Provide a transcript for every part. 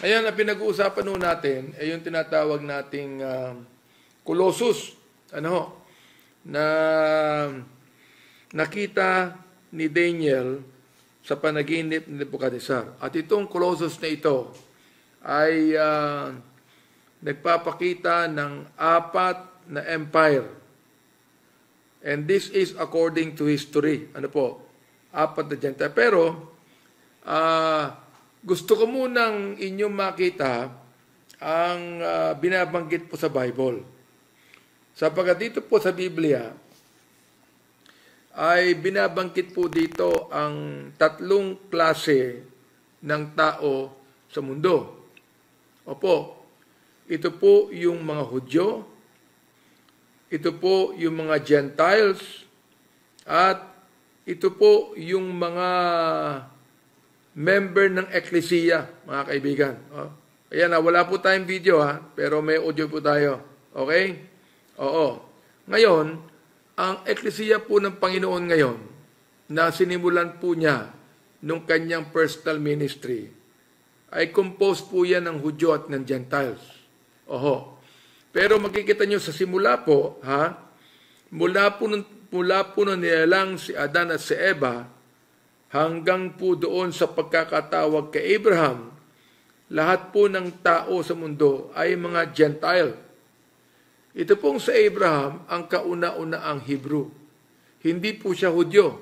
Ngayon, ang pinag-uusapan nun natin ay yung tinatawag nating Colossus. Na nakita ni Daniel sa panaginip ni Nebuchadnezzar. At itong Colossus na ito ay nagpapakita ng 4 na empire. And this is according to history. 4 na gentile. Pero, gusto ko munang inyong makita ang binabanggit po sa Bible. Sapagkat dito po sa Biblia, ay binabanggit po dito ang 3 klase ng tao sa mundo. Opo, ito po yung mga Hudyo, ito po yung mga Gentiles, at ito po yung mga member ng Ecclesia, mga kaibigan. Ayan, wala po tayong video pero may audio po tayo. Okay? Oo. Ngayon, ang Ecclesia po ng Panginoon ngayon, na sinimulan po niya nung kanyang personal ministry, ay composed po yan ng Hudyo at ng Gentiles. Pero makikita nyo sa simula po, mula po nung nilalang si Adan at si Eva, hanggang po doon sa pagkakatawag kay Abraham, lahat po ng tao sa mundo ay mga Gentile. Ito pong sa Abraham, ang kauna-una ang Hebrew. Hindi po siya Hudyo,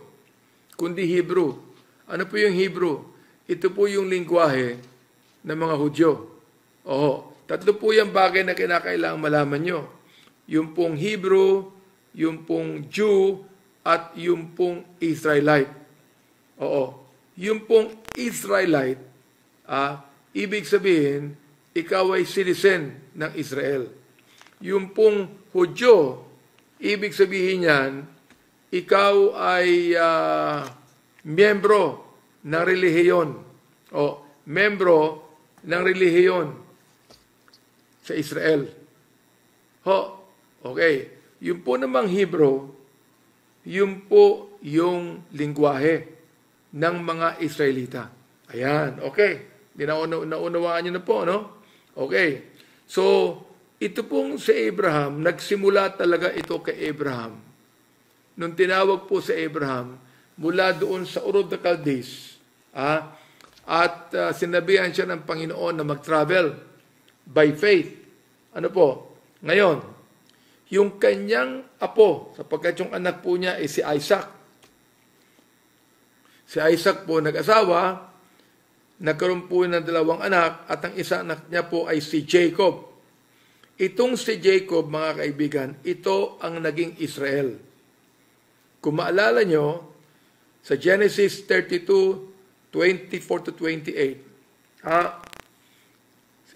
kundi Hebrew. Ano po yung Hebrew? Ito po yung lingwahe ng mga Hudyo. 3 po yung bagay na kinakailangang malaman nyo. Yung pong Hebrew, yung pong Jew, at yung pong Israelite. Yung pong Israelite, ibig sabihin, ikaw ay citizen ng Israel. Yung pong Hudyo, ibig sabihin yan, ikaw ay miyembro ng relihiyon o membro ng relihiyon sa Israel. Okay. Yung po namang Hebrew, yung po yung lingwahe ng mga Israelita. Ayan, okay. Naunawaan nyo na po, no? Okay. So, ito pong si Abraham, nagsimula talaga ito kay Abraham. Nung tinawag po si Abraham, mula doon sa Ur of the Chaldees, at sinabihan siya ng Panginoon na mag-travel by faith. Ngayon, yung kanyang apo, sapagkat yung anak po niya ay si Isaac. Si Isaac po nag-asawa, nagkaroon po ng 2 anak, at ang isa anak niya po ay si Jacob. Itong si Jacob, mga kaibigan, ito ang naging Israel. Kung maalala nyo, sa Genesis 32, 24 to 28,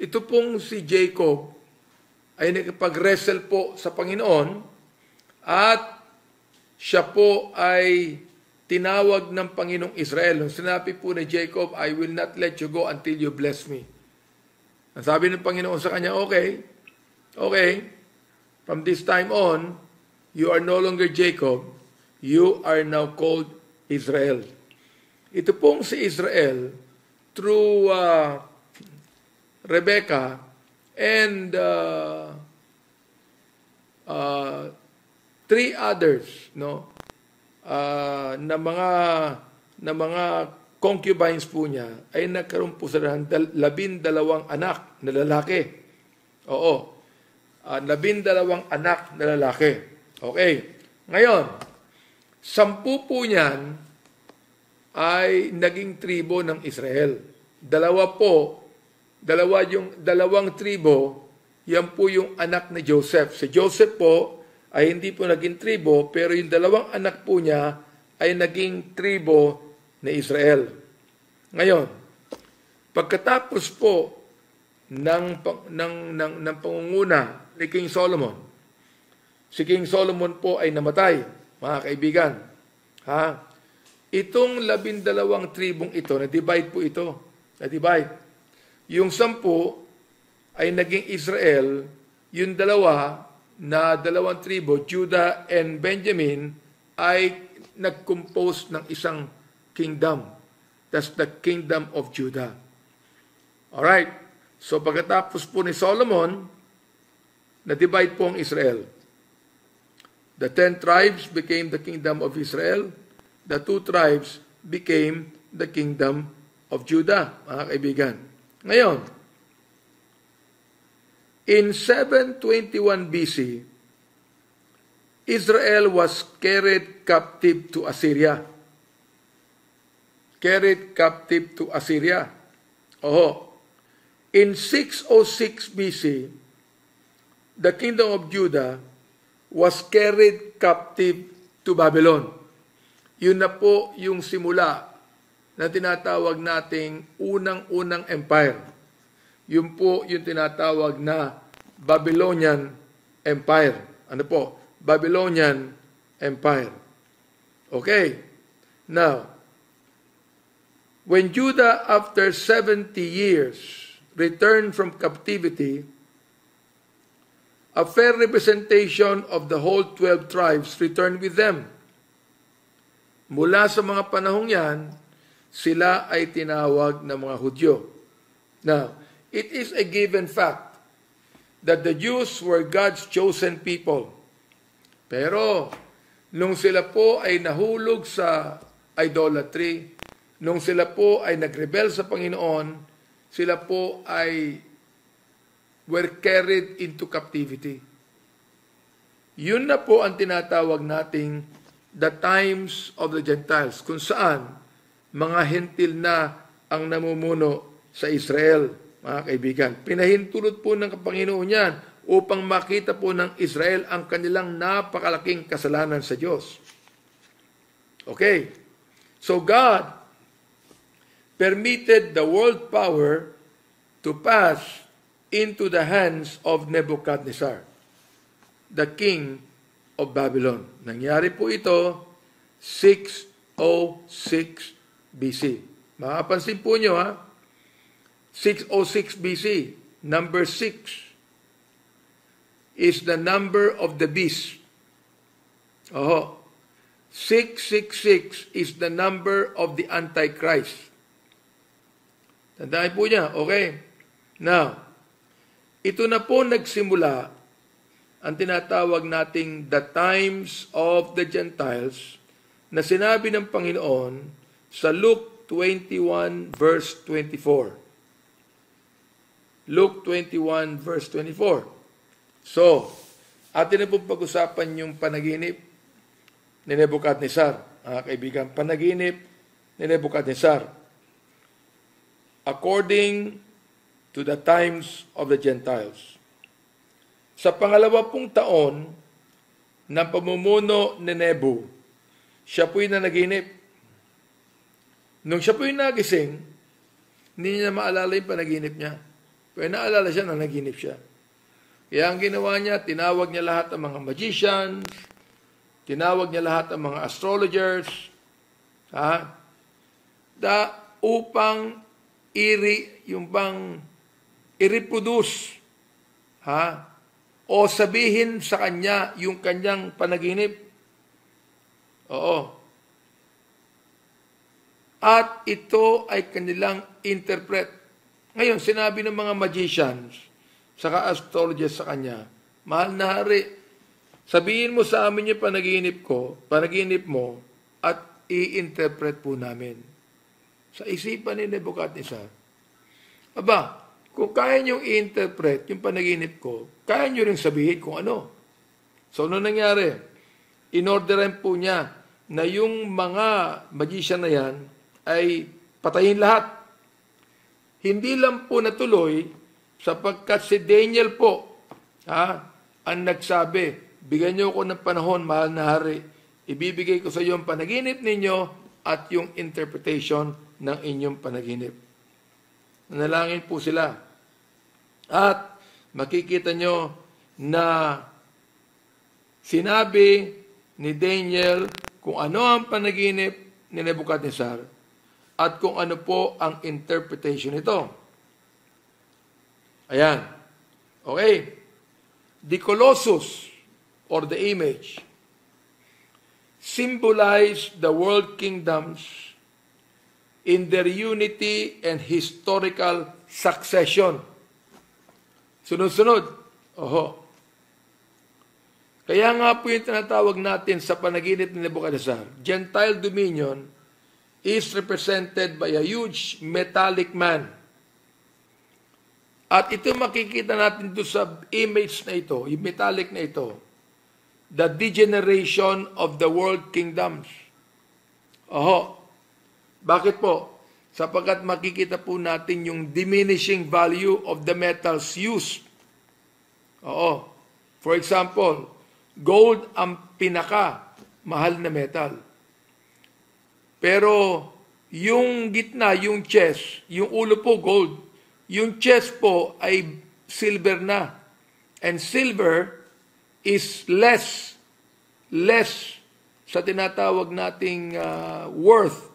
ito pong si Jacob ay nakipag-wrestle po sa Panginoon, at siya po ay tinawag ng Panginoong Israel. Nung sinabi po ni Jacob, I will not let you go until you bless me. Ang sabi ng Panginoon sa kanya, okay, from this time on, you are no longer Jacob, you are now called Israel. Ito pong si Israel, through Rebecca and 3 others, na mga concubines po niya, ay nagkaroon po sila ng 12 anak na lalaki. 12 anak na lalaki. Okay. Ngayon, 10 po niyan ay naging tribo ng Israel. 2 yung 2 tribo, yan po yung anak ni Joseph. Si Joseph po ay hindi po naging tribo, pero yung 2 anak po niya ay naging tribo ni Israel. Ngayon, pagkatapos po ng pangunguna ni King Solomon, si King Solomon po ay namatay, mga kaibigan. Itong 12 tribong ito, na-divide po ito. Na-divide. Yung 10 ay naging Israel, yung 2 na 2 tribo, Judah and Benjamin, ay nag-compose ng isang kingdom. That's the kingdom of Judah. Alright. So pagkatapos po ni Solomon, na-divide po ang Israel. The 10 tribes became the kingdom of Israel. The 2 tribes became the kingdom of Judah, mga kaibigan. Ngayon, in 721 BC, Israel was carried captive to Assyria. Carried captive to Assyria. In 606 BC, the kingdom of Judah was carried captive to Babylon. Yun na po yung simula na tinatawag nating unang-unang empire. Yun po yung tinatawag na Babylonian Empire. Ano po? Babylonian Empire. Okay. Now, when Judah, after 70 years, returned from captivity, a fair representation of the whole 12 tribes returned with them. Mula sa mga panahong yan, sila ay tinawag na mga Hudyo. Now, it is a given fact that the Jews were God's chosen people. Pero, nung sila po ay nahulog sa idolatry, nung sila po ay nagrebel sa Panginoon, sila po ay were carried into captivity. Yun na po ang tinatawag nating the times of the Gentiles, kung saan mga hentil na ang namumuno sa Israel, mga kaibigan. Pinahintulot po ng Panginoon yan upang makita po ng Israel ang kanilang napakalaking kasalanan sa Diyos. Okay. So God permitted the world power to pass into the hands of Nebuchadnezzar, the king of Babylon. Nangyari po ito 606 BC. Makapansin po nyo 606 BC, number 6 is the number of the beast. 666 is the number of the Antichrist. Tandaan po niya, okay? Now, ito na po nagsimula ang tinatawag nating the times of the Gentiles na sinabi ng Panginoon sa Luke 21 verse 24. Luke 21 verse 24. So, atin na po pag-usapan yung panaginip ni Nebuchadnezzar. Kaibigan, panaginip ni Nebuchadnezzar. According to the times of the Gentiles. Sa pangalawa pong taon ng pamumuno ni Nebu, siya po'y nanaginip. Nung siya po'y nagising, hindi niya maalala yung panaginip niya. Pero naalala siya na naginip siya. Kaya ang ginawa niya, tinawag niya lahat ng mga magicians, tinawag niya lahat ng mga astrologers, upang i-reproduce, o sabihin sa kanya yung kanyang panaginip. Oo. At ito ay kanilang interpret. Ngayon, sinabi ng mga magicians, saka astrologers sa kanya, mahal na hari, sabihin mo sa amin yung panaginip mo, at i-interpret po namin. Sa isipan ni Nebuchadnezzar, kung kaya niyong i-interpret yung panaginip ko, kaya niyo rin sabihin kung ano. So, ano nangyari? In-orderan po niya na yung mga magician na yan ay patayin lahat. Hindi lang po natuloy sapagkat si Daniel po ang nagsabi, bigyan niyo ako ng panahon, mahal na hari. Ibibigay ko sa iyo ang panaginip ninyo at yung interpretation ng inyong panaginip. Nanalangin po sila. At makikita nyo na sinabi ni Daniel kung ano ang panaginip ni Nebuchadnezzar at kung ano po ang interpretation nito. Ayan. Okay. The Colossus or the image symbolize the world kingdoms in their unity and historical succession. Sunod-sunod. Oho. Kaya nga po yung tinatawag natin sa panaginip ni Nebuchadnezzar, Gentile dominion is represented by a huge metallic man. At ito makikita natin doon sa image na ito, yung metallic na ito, the degeneration of the world kingdoms. Oho. Bakit po? Sapagkat makikita po natin yung diminishing value of the metals used. Oo. For example, gold ang pinaka-mahal na metal. Pero yung gitna, yung chest, yung ulo po gold, yung chest po ay silver na. And silver is less sa tinatawag nating worth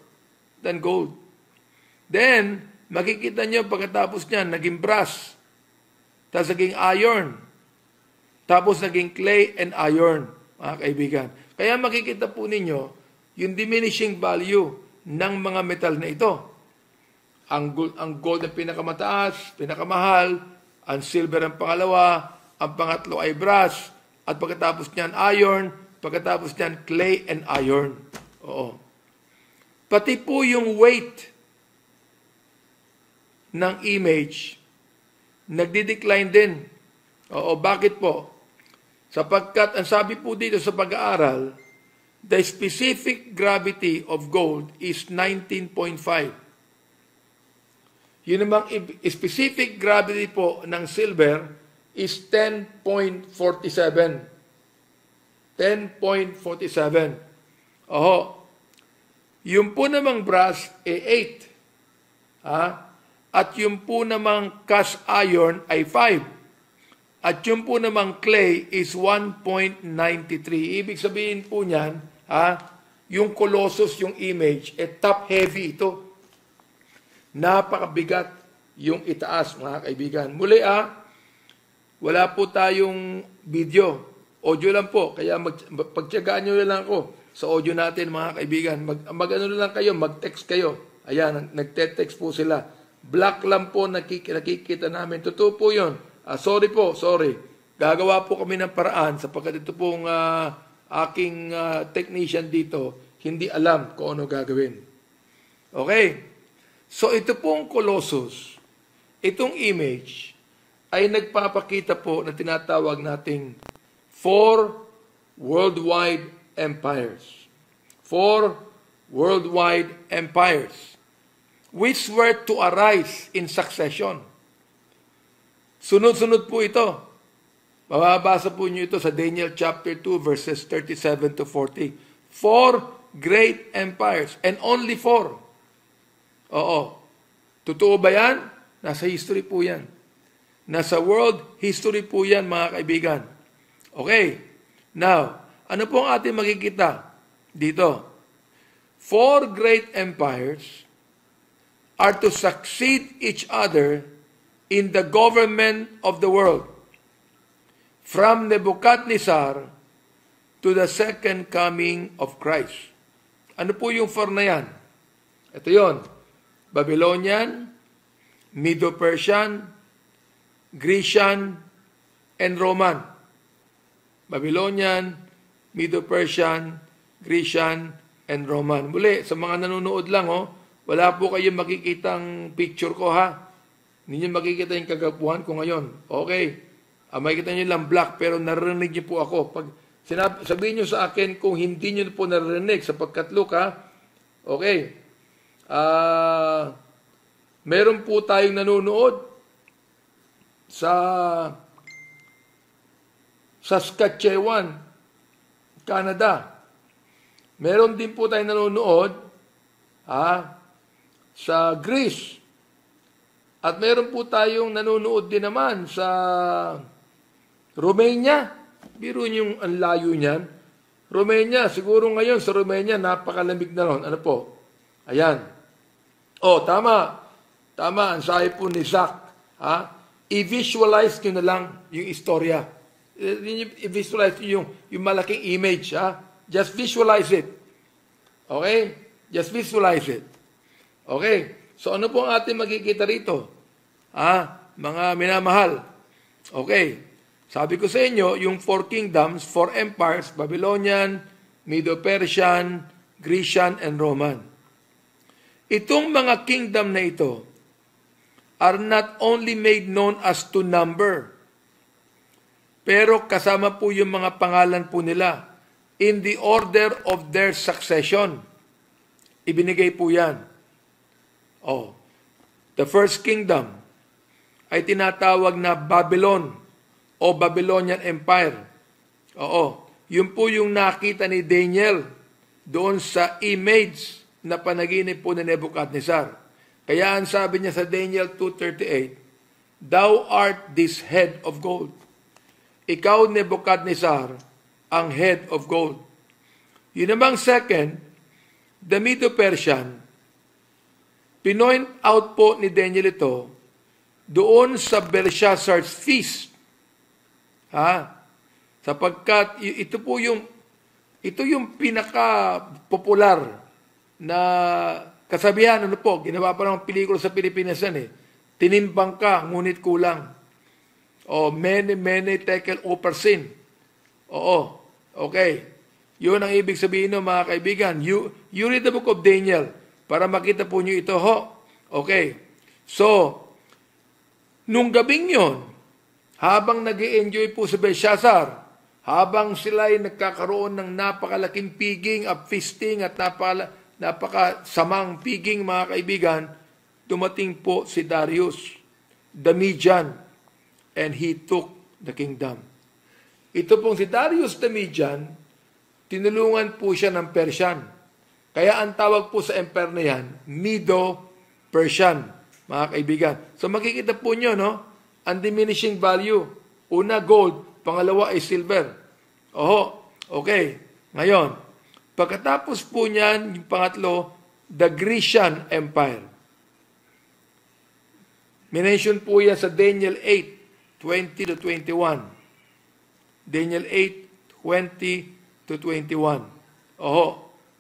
than gold. Then, makikita nyo pagkatapos niyan, naging brass, tapos naging iron, tapos naging clay and iron, mga kaibigan. Kaya makikita po ninyo yung diminishing value ng mga metal na ito. Ang gold ang pinakamataas, pinakamahal, ang silver ang pangalawa, ang pangatlo ay brass, at pagkatapos niyan iron, pagkatapos niyan clay and iron. Oo. Pati po yung weight ng image, nagdi-decline din. Oo, bakit po? Sapagkat, ang sabi po dito sa pag-aaral, the specific gravity of gold is 19.5. Yun namang specific gravity po ng silver is 10.47. 10.47. Oho. Yung po namang brass, 8. At yung po namang cast iron ay 5. At yung po namang clay is 1.93. Ibig sabihin po niyan, yung Colossus, yung image, top heavy ito. Napakabigat yung itaas, mga kaibigan. Muli wala po tayong video. Audio lang po. Kaya pagtyagaan nyo lang ako sa audio natin, mga kaibigan. Mag-ano lang kayo, mag-text kayo. Ayan, nagte-text po sila. Black lang po nakikita namin. Totoo po yun. Sorry. Gagawa po kami ng paraan sapagkat ito pong aking technician dito, hindi alam kung ano gagawin. Okay? So ito pong Colossus, itong image, ay nagpapakita po na tinatawag nating 4 worldwide empires. 4 worldwide empires, which were to arise in succession. Sunod-sunod po ito. Mababasa po niyo ito sa Daniel chapter 2 verses 37 to 40. 4 great empires and only 4. Oo. Totoo ba yan? Nasa history po yan. Nasa world history po yan, mga kaibigan. Okay. Now, ano po ang ating makikita dito? 4 great empires are to succeed each other in the government of the world, from Nebuchadnezzar to the second coming of Christ. Ano po yung 4 na yan? Ito yon: Babylonian, Medo-Persian, Grecian, and Roman. Babylonian, Medo-Persian, Grecian, and Roman. Muli, sa mga nanonood lang, wala po kayong makikitang picture ko, Hindi nyo makikita yung kagapuhan ko ngayon. Okay. Makikita nyo lang black, pero narinig nyo po ako. Pag sabihin nyo sa akin kung hindi nyo po narinig sapagkat Luka, okay. Meron po tayong nanonood sa Saskatchewan, Canada. Meron din po tayong nanonood sa Greece. At meron po tayong nanonood din naman sa Romania. Biro nyo ang layo niyan. Romania, siguro ngayon sa Romania, napakalamig na ron. Ano po? Ayan. Tama. Tama, ang sabi po ni Zach. I-visualize nyo na lang yung istorya. I-visualize nyo yung malaking image. Just visualize it. Okay? Just visualize it. Okay? So ano po ang ating makikita rito? Mga minamahal. Okay. Sabi ko sa inyo, yung 4 kingdoms, 4 empires, Babylonian, Medo-Persian, Grecian, and Roman. Itong mga kingdom na ito are not only made known as to number, pero kasama po yung mga pangalan po nila in the order of their succession. Ibinigay po yan. The first kingdom ay tinatawag na Babylon o Babylonian Empire. Yun po yung nakita ni Daniel doon sa image na panaginip po ni Nebuchadnezzar. Kaya ang sabi niya sa Daniel 2:38, "Thou art this head of gold." Ikaw, Nebuchadnezzar, ang head of gold. Yun namang second, the Medo-Persian, pinoint out po ni Daniel ito doon sa Belshazzar's feast. Sapagkat ito yung pinaka-popular na kasabihan, ginawa pa ng pelikula sa Pilipinas yan tinimbang ka, ngunit kulang. Many tekel opersin. Okay. Yun ang ibig sabihin mga kaibigan. You read the book of Daniel para makita po nyo ito Okay. So, nung gabing yon, habang nag-i-enjoy po sa Belshazzar, habang sila ay nagkakaroon ng napakalaking piging at feasting at napakasamang piging mga kaibigan, dumating po si Darius, the Median, and he took the kingdom. Ito pong si Darius the Median, tinulungan po siya ng Persian. Kaya ang tawag po sa empire na yan, Medo-Persian, mga kaibigan. So makikita po nyo, ang diminishing value. Una, gold. Pangalawa ay silver. Okay. Ngayon, pagkatapos po niyan, yung pangatlo, the Grecian Empire. Minention po yan sa Daniel 8:20-21. Daniel 8:20-21.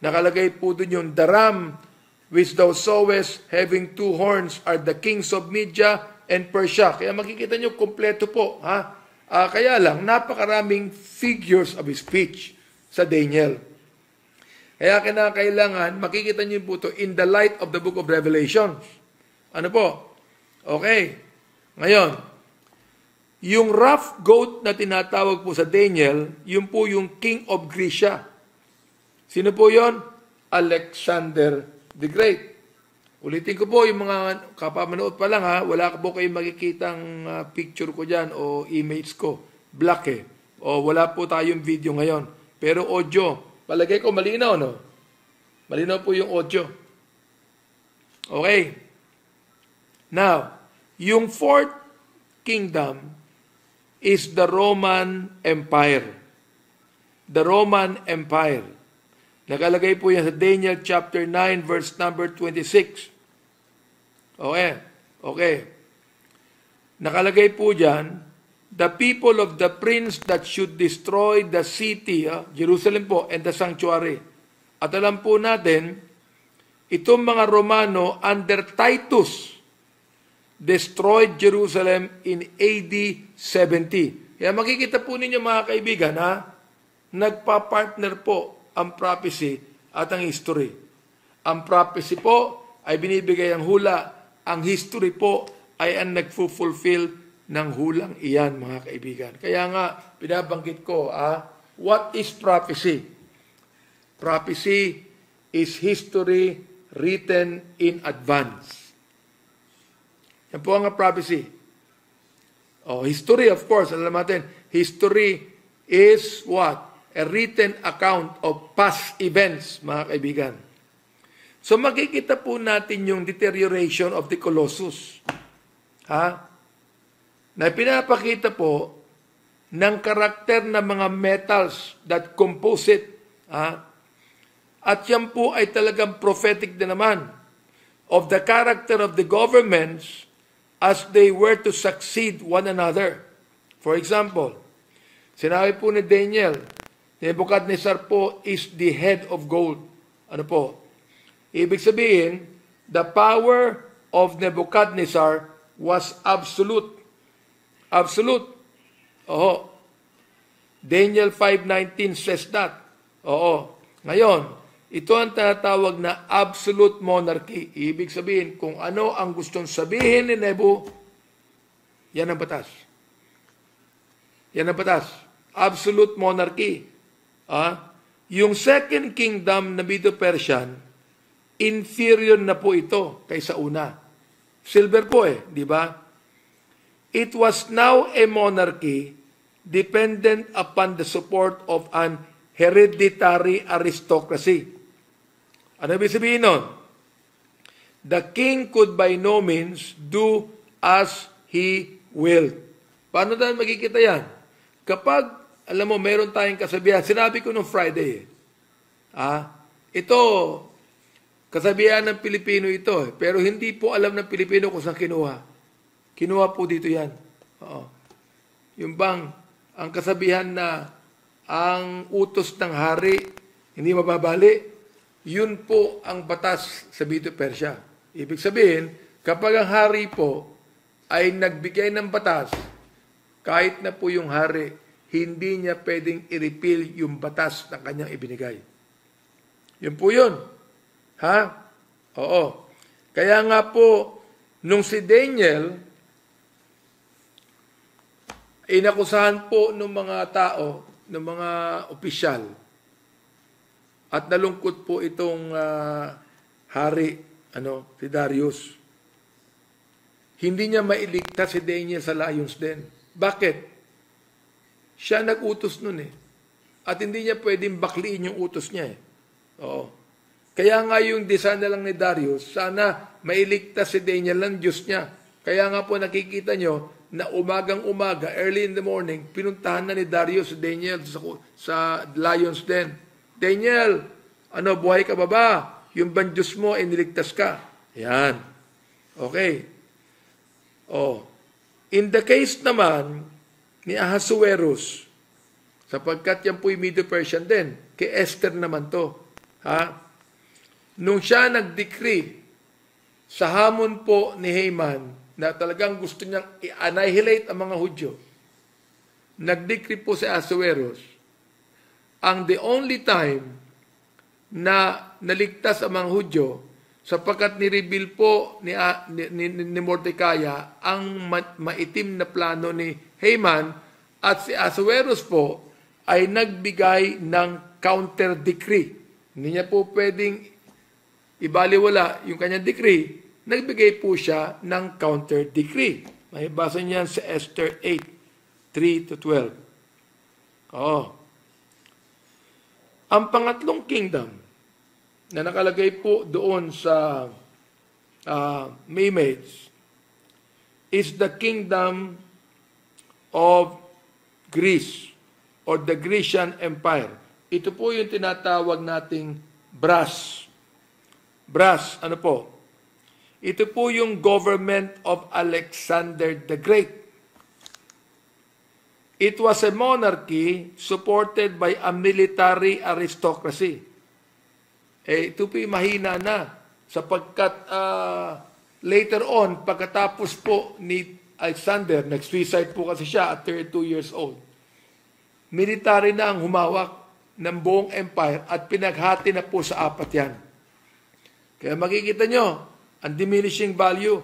Nakalagay po dun yung the ram which thou sawest having 2 horns are the kings of Media and Persia. Kaya makikita nyo, kompleto po. Kaya lang, napakaraming figures of speech sa Daniel. Kaya kailangan, makikita nyo po ito in the light of the book of Revelation. Ano po? Okay. Ngayon, yung rough goat na tinatawag po sa Daniel, yun po yung king of Grecia. Sino po yon? Alexander the Great. Ulitin ko po yung mga kapamanood pa lang wala ka po kayong makikitang picture ko dyan o image ko. Black O wala po tayong video ngayon. Pero audio, palagay ko malinaw, Malinaw po yung audio. Okay. Now, yung fourth kingdom is the Roman Empire. The Roman Empire. Nakalagay po yan sa Daniel chapter 9 verse number 26. Okay. Nakalagay po dyan, the people of the prince that should destroy the city, Jerusalem po, and the sanctuary. At alam po natin, itong mga Romano under Titus destroyed Jerusalem in AD 70. Kaya makikita po ninyo mga kaibigan, nagpa-partner po ang prophecy at ang history. Ang prophecy po ay binibigay ang hula. Ang history po ay ang nagfulfill ng hulang iyan, mga kaibigan. Kaya nga, binabanggit ko, what is prophecy? Prophecy is history written in advance. Yan po ang prophecy. History, of course, alam natin, history is what? A written account of past events, mga kaibigan. So makikita po natin yung deterioration of the Colossus. Na pinapakita po ng karakter ng mga metals that compose it. At yan po ay talagang prophetic din naman of the character of the governments as they were to succeed one another. For example, sinabi po ni Daniel, Nebuchadnezzar po is the head of gold. Ano po? Ibig sabihin, the power of Nebuchadnezzar was absolute. Absolute. Oo. Daniel 5:19 says that. Oo. Ngayon, ito ang tinatawag na absolute monarchy. Ibig sabihin, kung ano ang gustong sabihin ni Nebu, yan ang batas. Yan ang batas. Absolute monarchy. Yung second kingdom na Medo-Persian, inferior na po ito kaysa una. Silver po di ba? It was now a monarchy dependent upon the support of an hereditary aristocracy. Ano ibig sabihin nun? The king could by no means do as he willed. Paano tayo magkikita yan? Kapag, alam mo, meron tayong kasabihan, sinabi ko nung Friday, ito, kasabihan ng Pilipino ito, pero hindi po alam ng Pilipino kung saan kinuha. Kinuha po dito yan. Oo. Yung bang, ang kasabihan na ang utos ng hari, hindi mababali, yun po ang batas sa Medo-Persia. Ibig sabihin, kapag ang hari po ay nagbigay ng batas, kahit na po yung hari, hindi niya pwedeng i-repeal yung batas na kanyang ibinigay. Yun po yun. Oo. Kaya nga po, nung si Daniel, inakusahan po ng mga tao, ng mga opisyal, at nalungkot po itong hari, si Darius. Hindi niya mailigtas si Daniel sa Lions Den. Bakit? Siya nag-utos nun At hindi niya pwedeng bakliin yung utos niya Oo. Kaya nga yung design na lang ni Darius, sana mailigtas si Daniel ng Diyos niya. Kaya nga po nakikita nyo na umagang-umaga, early in the morning, pinuntahan na ni Darius si Daniel sa Lions Den. Daniel, buhay ka ba? Yung bang Diyos mo, niligtas ka. Yan. Okay. In the case naman ni Ahasuerus, sapagkat yan po'y Medo-Persian din, kay Esther naman to. Nung siya nag-decree sa hamon po ni Haman na talagang gusto niyang i-annihilate ang mga Hudyo, nag-decree po si Ahasuerus, ang the only time na naligtas ang mga Hudyo sapagkat ni-reveal po ni Mordecai ang maitim na plano ni Haman at si Ahasuerus po ay nagbigay ng counter-decree. Hindi niya po pwedeng ibaliwala yung kanyang decree, nagbigay po siya ng counter-decree. May basa niyan sa Esther 8, 3-12. Ang pangatlong kingdom na nakalagay po doon sa Maimeds is the kingdom of Greece or the Grecian Empire. Ito po yung tinatawag nating brass. Brass, ano po? Ito po yung government of Alexander the Great. It was a monarchy supported by a military aristocracy. Ito po yung mahina na sapagkat later on, pagkatapos po ni Alexander, nag-suicide po kasi siya at 32 years old. Military na ang humawak ng buong empire at pinaghati na po sa apat yan. Kaya makikita nyo, ang diminishing value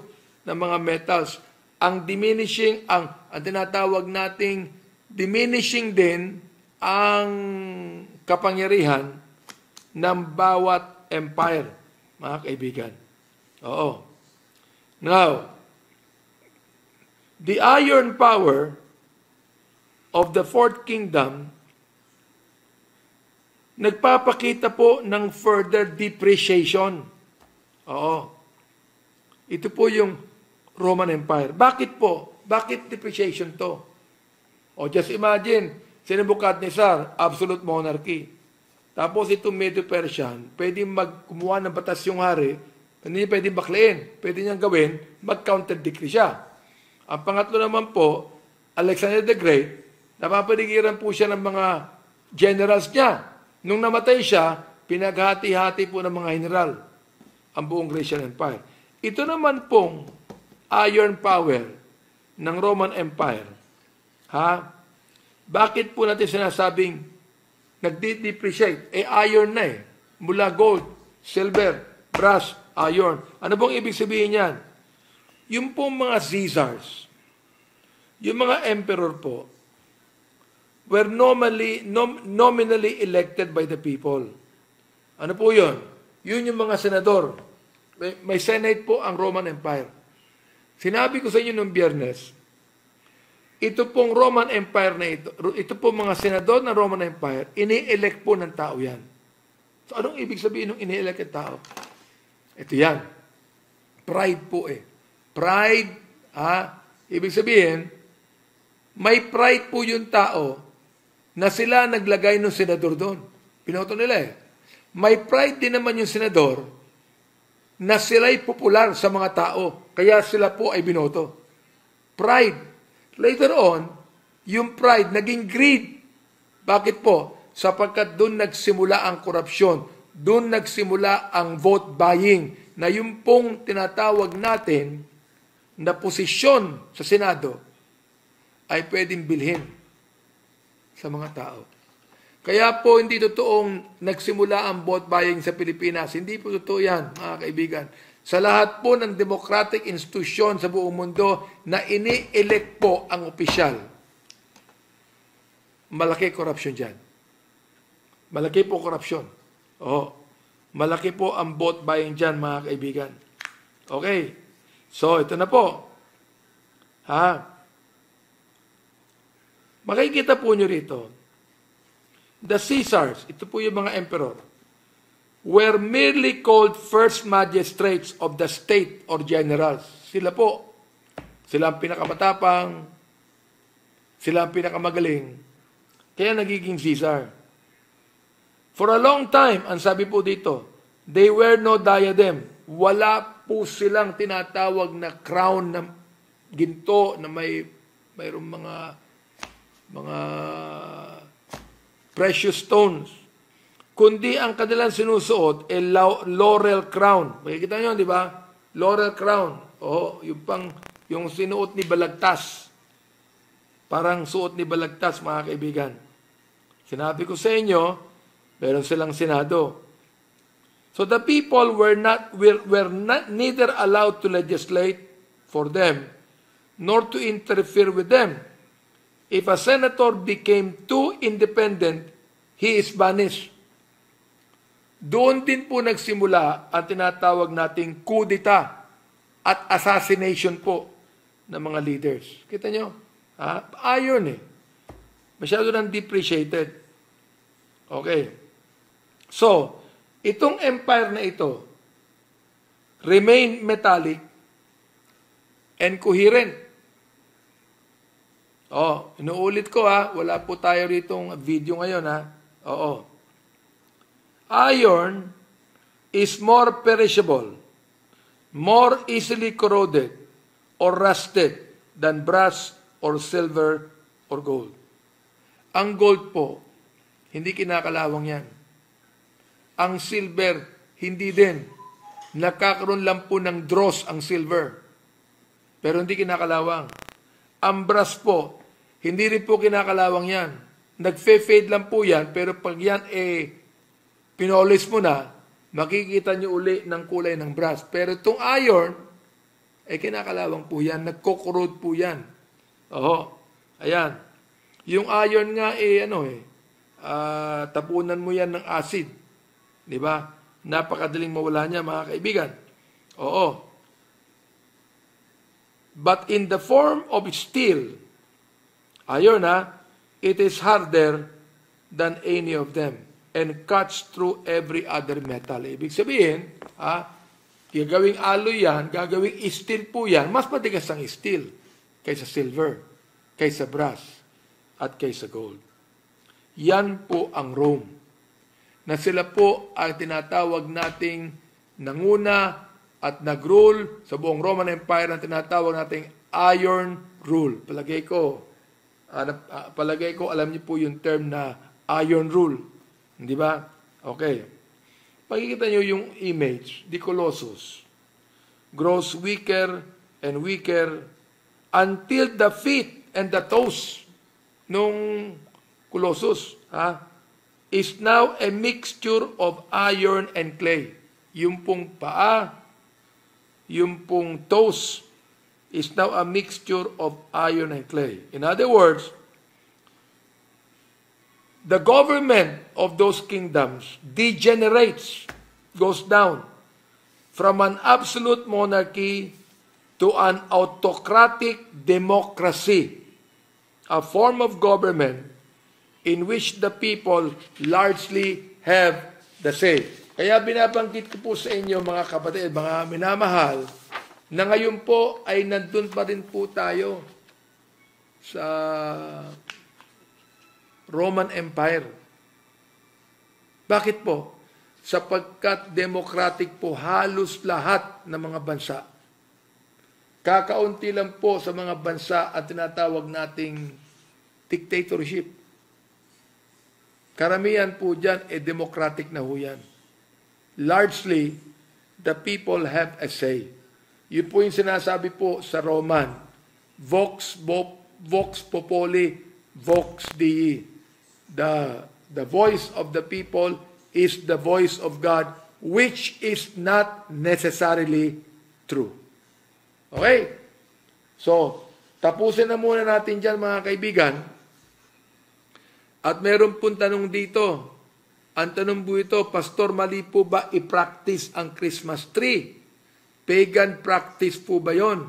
ng mga metals, ang diminishing, ang tinatawag nating diminishing din ang kapangyarihan ng bawat empire, mga kaibigan. Oo. Now, the iron power of the fourth kingdom nagpapakita po ng further depreciation. Oo. Ito po yung Roman Empire. Bakit po? Bakit depreciation to? Just imagine, si Nebuchadnezzar, absolute monarchy. Tapos itong Medo-Persian, pwedeng kumuha ng batas yung hari, hindi pwedeng bakliin. Pwede niyang gawin, mag-counter-decree siya. Ang pangatlo naman po, Alexander the Great, napapaligiran po siya ng mga generals niya. Nung namatay siya, pinaghati-hati po ng mga general ang buong Grecian Empire. Ito naman pong iron power ng Roman Empire, Bakit po natin sinasabing nagde-depreciate? Iron na eh. Mula gold, silver, brass, iron. Ano bang ibig sabihin yan? Yung pong mga Caesars, yung mga emperor po, were nominally elected by the people. Ano po yun? Yun yung mga senador. May Senate po ang Roman Empire. Sinabi ko sa inyo nung Biyernes, ito pong Roman Empire na ito pong mga senador ng Roman Empire, ini-elect po ng tao yan. So anong ibig sabihin ng ini-elect ng tao? Ito yan. Pride po eh. Pride, ibig sabihin, may pride po yung tao na sila naglagay ng senador doon. Pinoto nila eh. May pride din naman yung senador na sila'y popular sa mga tao. Kaya sila po ay binoto. Pride. Later on, yung pride naging greed. Bakit po? Sapagkat doon nagsimula ang korupsyon. Doon nagsimula ang vote buying na yung pong tinatawag natin na posisyon sa Senado ay pwedeng bilhin sa mga tao. Kaya po hindi totoong nagsimula ang vote buying sa Pilipinas. Hindi po totoo yan, mga kaibigan. Sa lahat po ng democratic institusyon sa buong mundo na ini-elect po ang opisyal, malaki korupsyon dyan. Malaki po korupsyon. Malaki po ang vote buying dyan, mga kaibigan. Okay. So, ito na po. Makikita po nyo rito, the Caesars, ito po yung mga emperor, were merely called first magistrates of the state or generals. Sila po. Sila ang pinakamatapang, sila ang pinakamagaling. Kaya nagiging Caesar. For a long time, ang sabi po dito, they wear no diadem. Wala po silang tinatawag na crown na ginto na mayroong mga precious stones. Kundi ang kanilang sinusuot ay laurel crown. Makikita nyo, di ba? Laurel crown. Yung sinuot ni Balagtas. Parang suot ni Balagtas, mga kaibigan. Sinabi ko sa inyo, meron silang senado. So the people were neither allowed to legislate for them, nor to interfere with them. If a senator became too independent, he is banished. Doon din po nagsimula ang tinatawag nating coup d'etat at assassination po ng mga leaders. Kita nyo? Iron eh. Masyado nang depreciated. Okay. So, itong empire na ito remain metallic and coherent. Inuulit ko wala po tayo ritong video ngayon Iron is more perishable, more easily corroded or rusted than brass or silver or gold. Ang gold po, hindi kinakalawang yan. Ang silver, hindi din. Nakakaroon lang po ng dross ang silver. Pero hindi kinakalawang. Ang brass po, hindi rin po kinakalawang yan. Nagfe-fade lang po yan, pero pag yan pinolis mo na, makikita nyo uli ng kulay ng brass. Pero itong iron, kinakalawang po yan. Nagko-corrode po yan. Ayan. Yung iron nga, tapunan mo yan ng acid. Di ba? Napakadaling mawala niya, mga kaibigan. But in the form of steel, iron it is harder than any of them and cuts through every other metal. Ibig sabihin, gagawing alloy yan, gagawing steel po yan, mas matigas ang steel kaysa silver, kaysa brass, at kaysa gold. Yan po ang Rome. Na sila po ay tinatawag nating nanguna at nag-rule sa buong Roman Empire na tinatawag nating Iron Rule. Palagay ko, alam niyo po yung term na Iron Rule. Di ba? Okay. Pakikita niyo yung image, the Colossus grows weaker and weaker until the feet and the toes nung Colossus, is now a mixture of iron and clay. Yung pong paa, yung pong toes, is now a mixture of iron and clay. In other words, the government of those kingdoms degenerates, goes down from an absolute monarchy to an autocratic democracy, a form of government in which the people largely have the say. Kaya binabanggit ko po sa inyo mga kapatid, mga minamahal, na ngayon po ay nandun pa rin po tayo sa Roman Empire. Bakit po? Sapagkat democratic po halos lahat ng mga bansa. Kakaunti lang po sa mga bansa at tinatawag nating dictatorship. Karamihan po dyan, democratic na ho yan. Largely, the people have a say. Yun po yung sinasabi po sa Roman, Vox Populi, Vox Dei. The voice of the people is the voice of God, which is not necessarily true. Okay? So, tapusin na muna natin dyan mga kaibigan. At meron pong tanong dito. Ang tanong po ito, Pastor, mali po ba i-practice ang Christmas tree? Pagan practice po ba yon?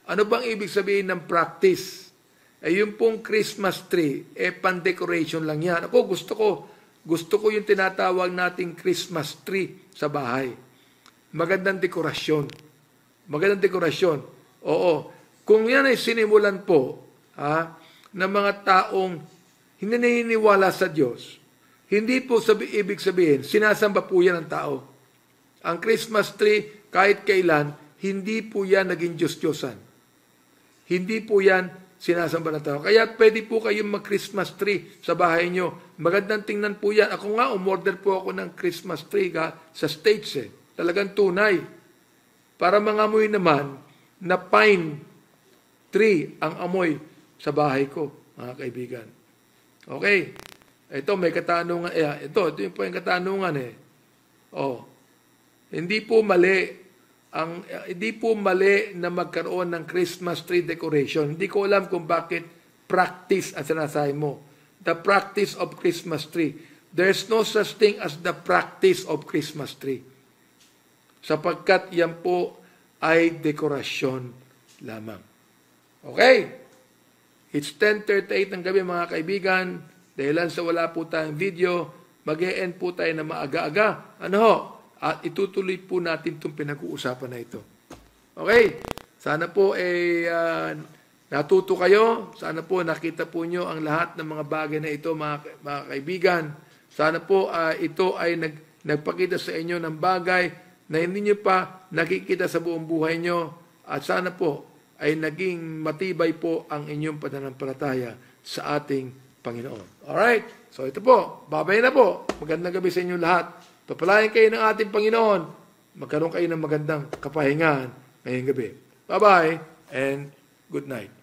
Ano bang ibig sabihin ng practice? Yung pong Christmas tree, pan-decoration lang yan. Ako, gusto ko yung tinatawag nating Christmas tree sa bahay. Magandang dekorasyon. Magandang dekorasyon. Oo. Kung yan ay sinimulan po, ng mga taong hindi naniniwala sa Diyos, hindi po ibig sabihin, sinasamba po yan ng tao. Ang Christmas tree, kahit kailan, hindi po yan naging Diyos-Diyosan. Hindi po yan sinasamba ng tao. Kaya pwede po kayong mag-Christmas tree sa bahay nyo. Magandang tingnan po yan. Ako nga, umorder po ako ng Christmas tree sa States. Talagang tunay. Para mangamoy naman na pine tree ang amoy sa bahay ko, mga kaibigan. Okay. Ito, may katanungan. Ito yung po yung katanungan Hindi po mali na magkaroon ng Christmas tree decoration. Hindi ko alam kung bakit practice ang sinasabi mo. The practice of Christmas tree. There's no such thing as the practice of Christmas tree. Sapagkat yan po ay dekorasyon lamang. Okay? It's 10:38 ng gabi mga kaibigan. Dahilan sa wala po tayong video, mag-e-end po tayo na maaga-aga. At itutuloy po natin itong pinag-uusapan na ito. Okay? Sana po natuto kayo. Sana po nakita po nyo ang lahat ng mga bagay na ito mga kaibigan. Sana po ito ay nagpakita sa inyo ng bagay na hindi nyo pa nakikita sa buong buhay nyo. At sana po ay naging matibay po ang inyong pananampalataya sa ating Panginoon. Alright? So ito po. Babay na po. Magandang gabi sa inyo lahat. Papalayan kayo ng ating Panginoon. Magkaroon kayo ng magandang kapahingahan ngayong gabi. Bye-bye and good night.